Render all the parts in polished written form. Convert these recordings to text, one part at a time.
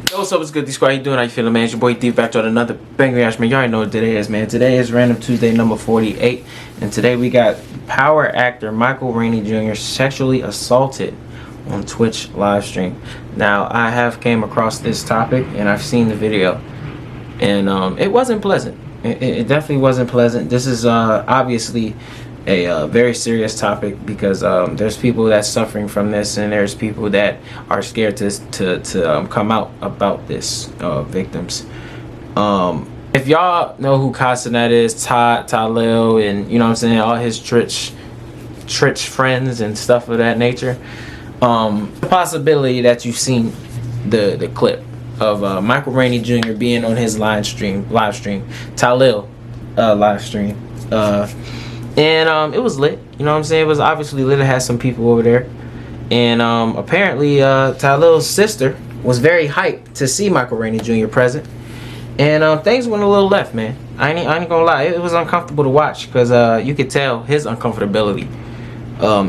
Yo, what's up? It's good. How you doing? How you feeling, man? It's your boy Thief back to another bang reaction, man. You already know what today is, man. Today is Random Tuesday number 48, and today we got power actor Michael Rainey Jr. sexually assaulted on Twitch live stream. Now, I have came across this topic and I've seen the video, and it wasn't pleasant. It definitely wasn't pleasant. This is obviously a very serious topic because there's people that's suffering from this, and there's people that are scared to come out about this, victims. If y'all know who Castanet is, Talil, and you know what I'm saying, all his Twitch friends and stuff of that nature, the possibility that you've seen the clip of Michael Rainey Jr. being on his live stream, Talil live stream, and it was lit. You know what I'm saying? It was obviously lit. It had some people over there, and apparently Talil's sister was very hyped to see Michael Rainey Jr. present, and things went a little left, man. I ain't gonna lie, it was uncomfortable to watch because you could tell his uncomfortability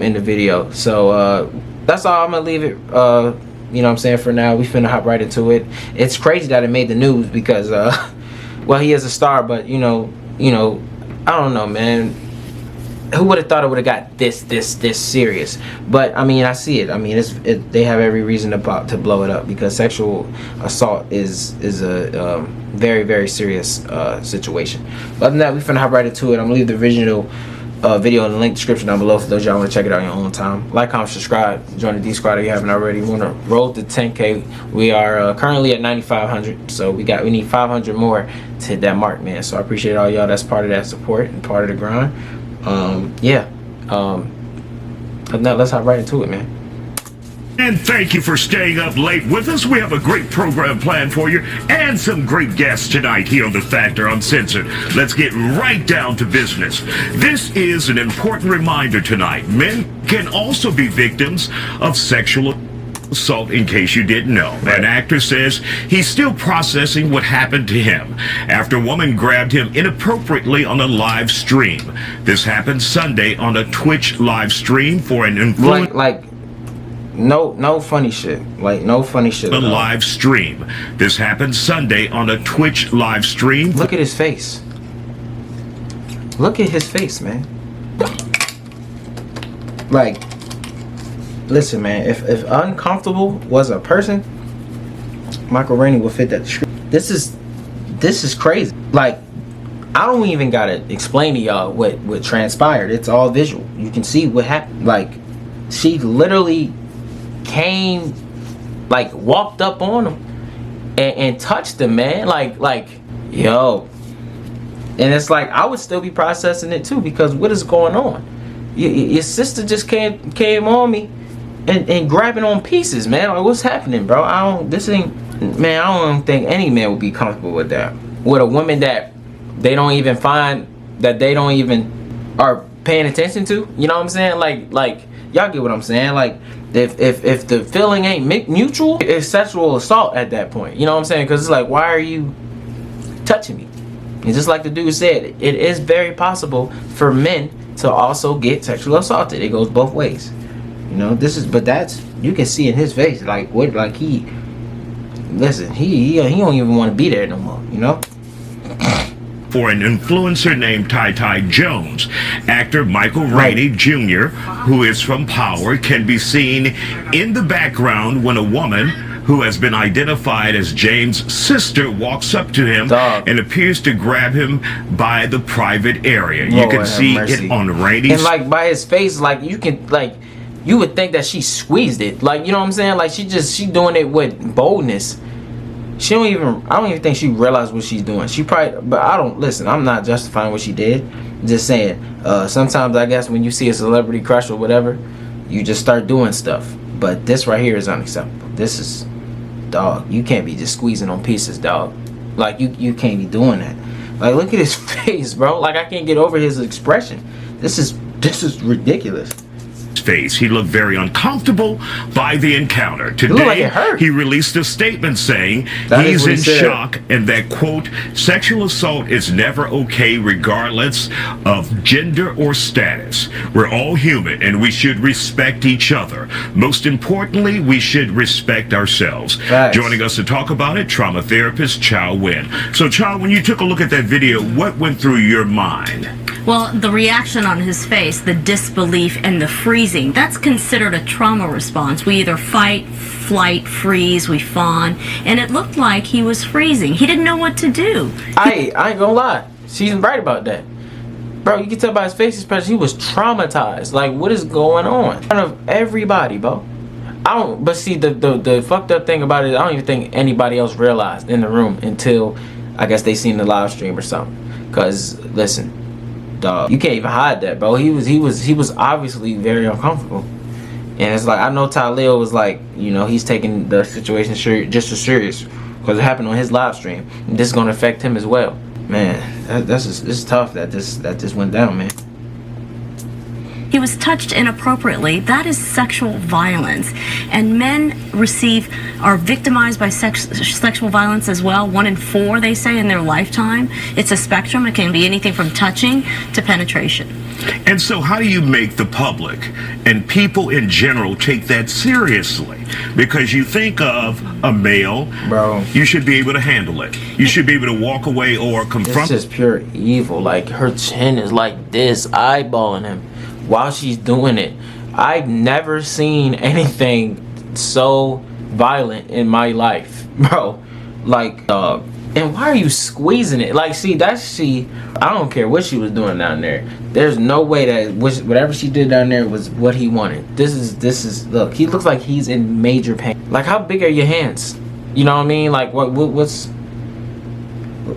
in the video. So that's all. I'm gonna leave it. You know what I'm saying, for now. We finna hop right into it. It's crazy that it made the news because well, he is a star, but you know, I don't know, man. Who would have thought it would have got this serious? But I mean, I see it. I mean, they have every reason to blow it up because sexual assault is a very, very serious situation. But other than that, we finna hop right into it. I'm gonna leave the original video in the link description down below for those y'all want to check it out on your own time. Like, comment, subscribe, join the D Squad if you haven't already. We want to roll to 10K. We are currently at 9,500, so we need 500 more to hit that mark, man. So I appreciate all y'all that's part of that support and part of the grind. Yeah. Other than that, let's hop right into it, man. And thank you for staying up late with us. We have a great program planned for you and some great guests tonight here on The Factor Uncensored. Let's get right down to business. This is an important reminder tonight. Men can also be victims of sexual assault, in case you didn't know. An actor says he's still processing what happened to him after a woman grabbed him inappropriately on a live stream. This happened Sunday on a Twitch live stream for an influencer. Like no funny shit. Like, no funny shit. A live stream. This happened Sunday on a Twitch live stream. Look at his face. Look at his face, man. Like, listen, man. If uncomfortable was a person, Michael Rainey would fit that description. This is crazy. Like, I don't even gotta explain to y'all what transpired. It's all visual. You can see what happened. Like, she literally came, like, walked up on him and touched him, man. Like, yo. And it's like, I would still be processing it too, because what is going on? Your sister just came on me and grabbing on pieces, man. Like, what's happening, bro? I don't think any man would be comfortable with that. With a woman that they don't even find, that they don't even are paying attention to. You know what I'm saying? Like y'all get what I'm saying? Like, if the feeling ain't mutual, it's sexual assault at that point. You know what I'm saying? Because it's like, why are you touching me? And just like the dude said, it is very possible for men to also get sexually assaulted. It goes both ways. You know, but that's, you can see in his face, like, what, like, he don't even want to be there no more, you know? For an influencer named Ty Jones, actor Michael Rainey Jr., who is from Power, can be seen in the background when a woman who has been identified as James' sister walks up to him and appears to grab him by the private area. You can see it on Rainey's, and like by his face, like you can, like, you would think that she squeezed it, like, you know what I'm saying? Like, she doing it with boldness. I don't even think she realized what she's doing. She probably, but I'm not justifying what she did. I'm just saying, sometimes I guess when you see a celebrity crush or whatever, you just start doing stuff. But this right here is unacceptable. This is, dog, you can't be just squeezing on pieces, dog. Like, you can't be doing that. Like, look at his face, bro. Like, I can't get over his expression. This is ridiculous. face. He looked very uncomfortable by the encounter. looked like Today, it hurt. he released a statement saying That is he's what he in said. shock and that, quote, sexual assault is never okay regardless of gender or status. We're all human and we should respect each other. Most importantly, we should respect ourselves. Facts. Joining us to talk about it, trauma therapist Chow Win. So, Chow, when you took a look at that video, what went through your mind? Well, the reaction on his face, the disbelief, and the freezing, that's considered a trauma response. We either fight, flight, freeze, we fawn, and it looked like he was freezing. He didn't know what to do. I ain't gonna lie. She's right about that. Bro, you can tell by his face expression, he was traumatized. Like, what is going on? In front of everybody, bro. But see, the fucked up thing about it, I don't even think anybody else realized in the room until, I guess, they seen the live stream or something. Cause, listen, dog, you can't even hide that, bro. He was obviously very uncomfortable. And it's like, I know Talil was like, you know, he's taking the situation just as serious because it happened on his live stream. And this is gonna affect him as well. Man, it's tough that this went down, man. He was touched inappropriately. That is sexual violence. And men are victimized by sexual violence as well. 1 in 4, they say, in their lifetime. It's a spectrum. It can be anything from touching to penetration. And so how do you make the public and people in general take that seriously? Because you think of a male, Bro, you should be able to handle it. You should be able to walk away or confront. this is pure evil. Like, her chin is like this, eyeballing him while she's doing it. I've never seen anything so violent in my life, bro. Like, and why are you squeezing it? Like, see, I don't care what she was doing down there. There's no way that whatever she did down there was what he wanted. This is look, he looks like he's in major pain. Like, how big are your hands? You know what I mean? Like, what's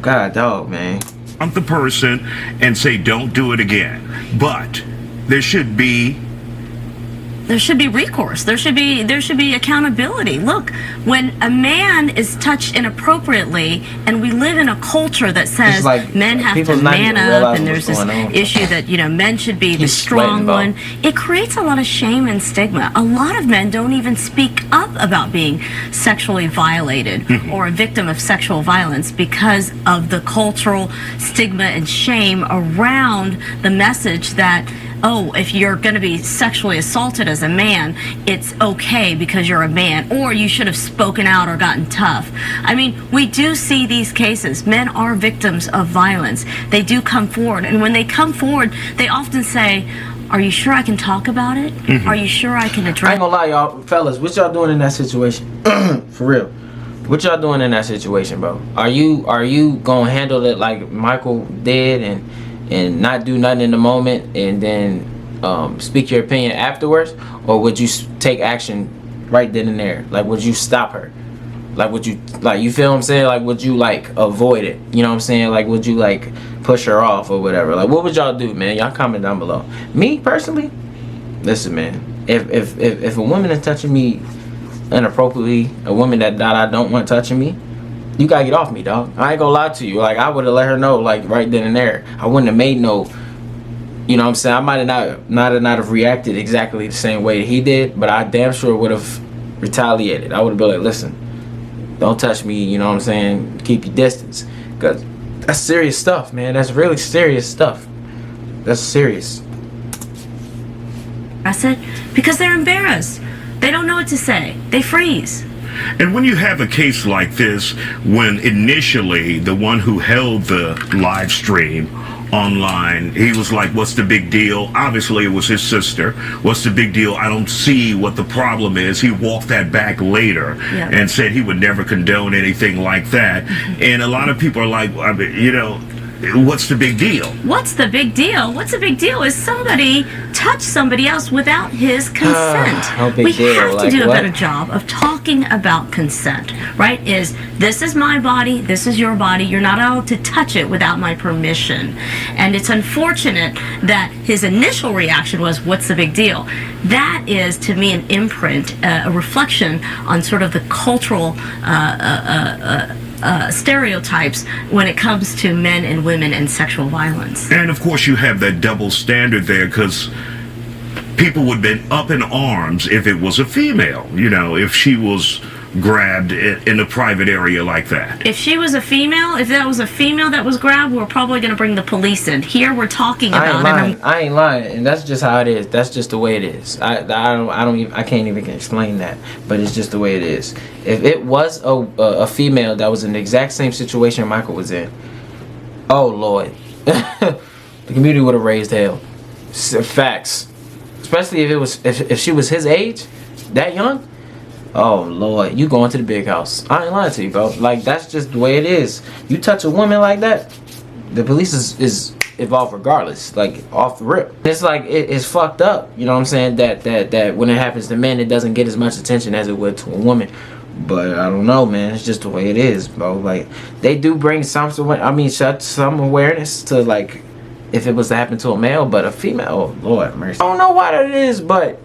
God, dog, man. The person and say, don't do it again. But there should be recourse. There should be accountability. Look, when a man is touched inappropriately, and we live in a culture that says like men have to people's not man even up, realizing and there's what's this going on. issue that, you know, men should be the He's strong sweating, one. It creates a lot of shame and stigma. A lot of men don't even speak up about being sexually violated or a victim of sexual violence because of the cultural stigma and shame around the message that, oh, if you're going to be sexually assaulted as a man, it's okay because you're a man, or you should have spoken out or gotten tough. I mean, we do see these cases. Men are victims of violence. They do come forward, and when they come forward, they often say, are you sure I can talk about it? Are you sure I can I address ain't gonna lie, y'all, fellas, what y'all doing in that situation? For real. What y'all doing in that situation, bro? Are you gonna handle it like Michael did and not do nothing in the moment and then speak your opinion afterwards? Or would you take action right then and there? Like, would you stop her? Like, would you, like, you feel what I'm saying? Like, would you, like, avoid it? You know what I'm saying? Like, would you, like, push her off or whatever? Like, what would y'all do, man? Y'all comment down below. Me, personally, listen, man. If a woman is touching me inappropriately, a woman that I don't want touching me, you gotta get off me, dog. I ain't gonna lie to you. Like, I would have let her know, like, right then and there. I wouldn't have made no, you know what I'm saying? I might have not have reacted exactly the same way he did, but I damn sure would have retaliated. I would have been like, listen, don't touch me, you know what I'm saying? Keep your distance. Because that's serious stuff, man. That's really serious stuff. That's serious. it? Because they're embarrassed. They don't know what to say. They freeze. And when you have a case like this, when initially the one who held the live stream online, he was like, what's the big deal? Obviously, it was his sister. What's the big deal? I don't see what the problem is. He walked that back later and said he would never condone anything like that. And a lot of people are like, I mean, you know, what's the big deal? What's the big deal? What's the big deal is somebody touched somebody else without his consent. No big we deal. have to Like, do a what? better job of talking about consent, right? This is my body, this is your body, you're not allowed to touch it without my permission. And it's unfortunate that his initial reaction was, what's the big deal? That is, to me, an imprint, a reflection on sort of the cultural stereotypes when it comes to men and women and sexual violence. And of course you have that double standard there, because people would have been up in arms if it was a female, you know, if she was grabbed in a private area like that. If she was a female, if that was a female that was grabbed, we're probably going to bring the police in. Here we're talking about I ain't lying, and that's just how it is. That's just the way it is. I can't even explain that, but it's just the way it is. If it was a female that was in the exact same situation Michael was in, oh Lord, the community would have raised hell. Facts. Especially if she was his age, that young. Oh Lord, you going to the big house. I ain't lying to you, bro. Like, that's just the way it is. You touch a woman like that, the police is involved regardless. Like, off the rip. It's like it's fucked up. You know what I'm saying? That when it happens to men, it doesn't get as much attention as it would to a woman. But I don't know, man. It's just the way it is, bro. Like, they do bring some awareness to, like, if it was to happen to a male, but a female, oh Lord mercy. I don't know why that is, but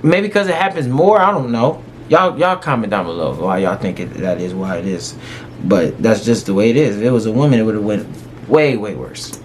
maybe because it happens more. I don't know. Y'all comment down below why y'all think that is why it is. But that's just the way it is. If it was a woman, it would have went way, way worse.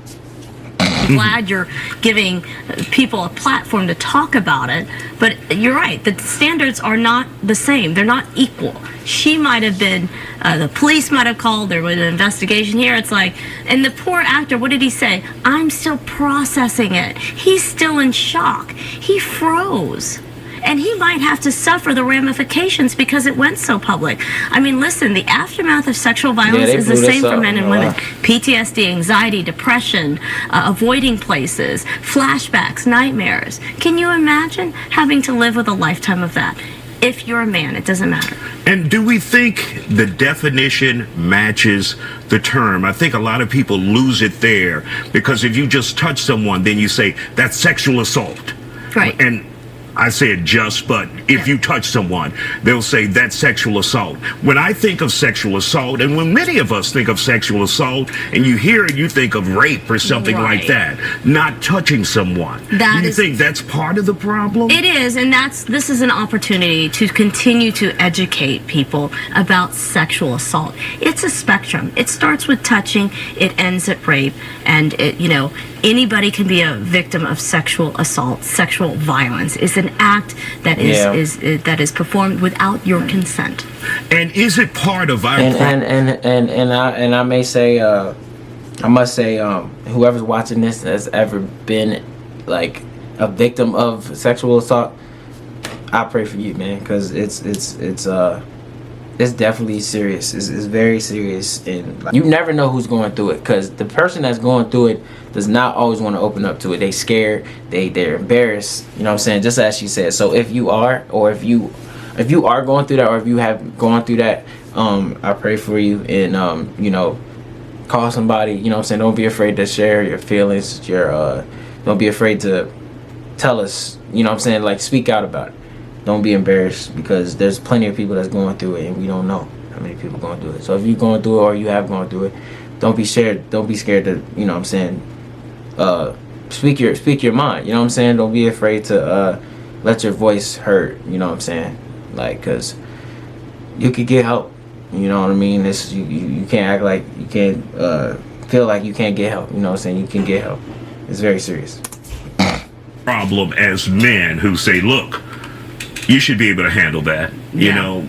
Glad you're giving people a platform to talk about it, but you're right, the standards are not the same. They're not equal. She might have been, the police might have called, there was an investigation here. It's like, and the poor actor, what did he say? I'm still processing it. He's still in shock. He froze. And he might have to suffer the ramifications because it went so public. I mean, listen, the aftermath of sexual violence is the same for men and women. PTSD, anxiety, depression, avoiding places, flashbacks, nightmares. Can you imagine having to live with a lifetime of that? If you're a man, it doesn't matter. And do we think the definition matches the term? I think a lot of people lose it there because if you just touch someone, then you say that's sexual assault. Right. And I say it just, but if you touch someone, they'll say that's sexual assault. When I think of sexual assault, and when many of us think of sexual assault, and you hear it, you think of rape or something like that, not touching someone. Do you think that's part of the problem? It is, and this is an opportunity to continue to educate people about sexual assault. It's a spectrum. It starts with touching, it ends at rape, and anybody can be a victim of sexual assault. Sexual violence is an act that is performed without your consent. And is it part of our I may say, I must say, whoever's watching this has ever been like a victim of sexual assault, I pray for you, man, because it's definitely serious. It's very serious, and you never know who's going through it, because the person that's going through it does not always want to open up to it. They scared, they're embarrassed, you know what I'm saying, just as she said. So if you are, or if you are going through that, or if you have gone through that, I pray for you, and call somebody, you know what I'm saying. Don't be afraid to share your feelings, don't be afraid to tell us, you know what I'm saying, like, speak out about it. Don't be embarrassed, because there's plenty of people that's going through it, and we don't know how many people going through it. So if you're going through it, or you have gone through it, don't be scared to, you know what I'm saying, speak your mind, you know what I'm saying. Don't be afraid to let your voice heard, you know what I'm saying, like, because you could get help, you know what I mean. This you can't act like you can't feel like you can't get help, you know what I'm saying. You can get help. It's very serious. Problem as men who say, look, you should be able to handle that, you know,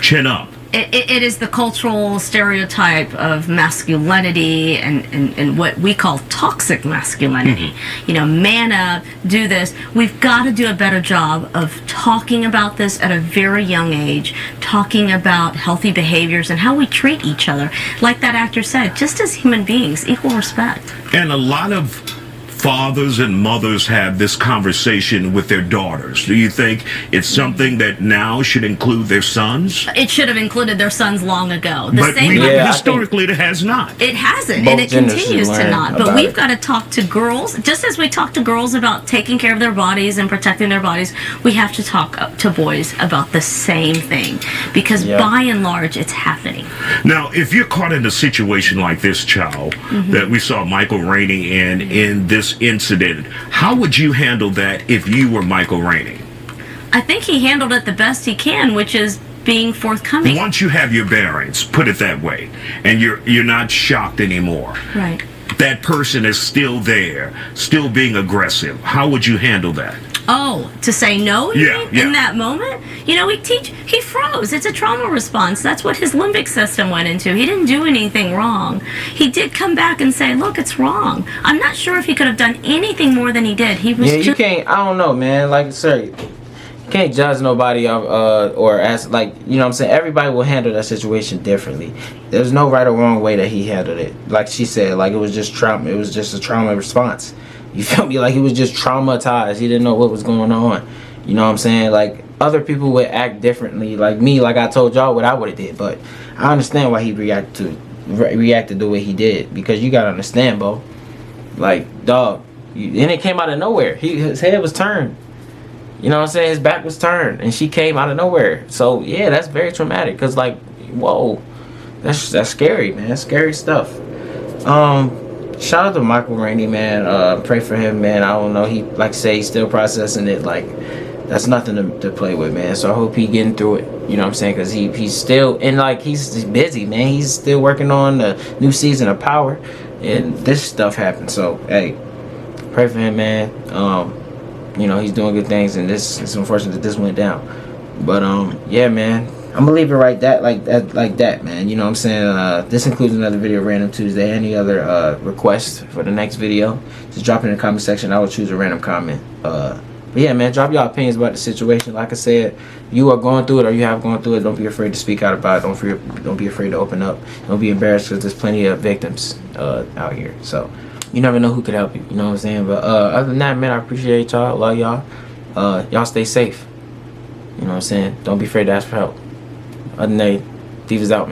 chin up. It is the cultural stereotype of masculinity and what we call toxic masculinity. Man up, do this. We've got to do a better job of talking about this at a very young age, talking about healthy behaviors and how we treat each other. Like that actor said, just as human beings, equal respect. And a lot of fathers and mothers have this conversation with their daughters. Do you think it's something that now should include their sons? It should have included their sons long ago. Historically, it has not. It hasn't, and it continues to not. But we've got to talk to girls, just as we talk to girls about taking care of their bodies and protecting their bodies, we have to talk to boys about the same thing, because by and large, it's happening. Now, if you're caught in a situation like this, child, that we saw Michael Rainey in this incident, how would you handle that if you were Michael Rainey? I think he handled it the best he can, which is being forthcoming. Once you have your bearings, put it that way, and you're not shocked anymore. Right. That person is still there, still being aggressive. How would you handle that? To say no Yeah, in that moment? You know, he froze. It's a trauma response. That's what his limbic system went into. He didn't do anything wrong. He did come back and say, look, it's wrong. I'm not sure if he could have done anything more than he did. He was you can't, I don't know, man. Like, sir, you can't judge nobody or ask, like, you know what I'm saying? Everybody will handle that situation differently. There's no right or wrong way that he handled it. Like she said, like, it was just trauma. It was just a trauma response. You feel me? Like, he was just traumatized. He didn't know what was going on. You know what I'm saying? Like, other people would act differently. Like me, like I told y'all what I would have did. But I understand why he reacted the way he did. Because you got to understand, bro. Like, dog. And it came out of nowhere. His head was turned. You know what I'm saying? His back was turned. And she came out of nowhere. So, yeah, that's very traumatic. Because, like, whoa. That's scary, man. That's scary stuff. Shout out to Michael Rainey, man. Pray for him, man. I don't know. He, like I say, he's still processing it. Like, that's nothing to play with, man. So I hope he getting through it. You know what I'm saying? Because he's still, and like, he's busy, man. He's still working on the new season of Power. And this stuff happened. So, hey, pray for him, man. You know, he's doing good things. And it's unfortunate that this went down. But, yeah, man. I'm gonna leave it right like that, man. You know what I'm saying? This includes another video, Random Tuesday. Any other requests for the next video, just drop it in the comment section. I will choose a random comment. But yeah, man, drop your opinions about the situation. Like I said, you are going through it or you have gone through it. Don't be afraid to speak out about it. Don't be afraid to open up. Don't be embarrassed because there's plenty of victims out here. So you never know who could help you. You know what I'm saying? But other than that, man, I appreciate y'all. Love y'all. Y'all stay safe. You know what I'm saying? Don't be afraid to ask for help. Other than that, Thief is out, man.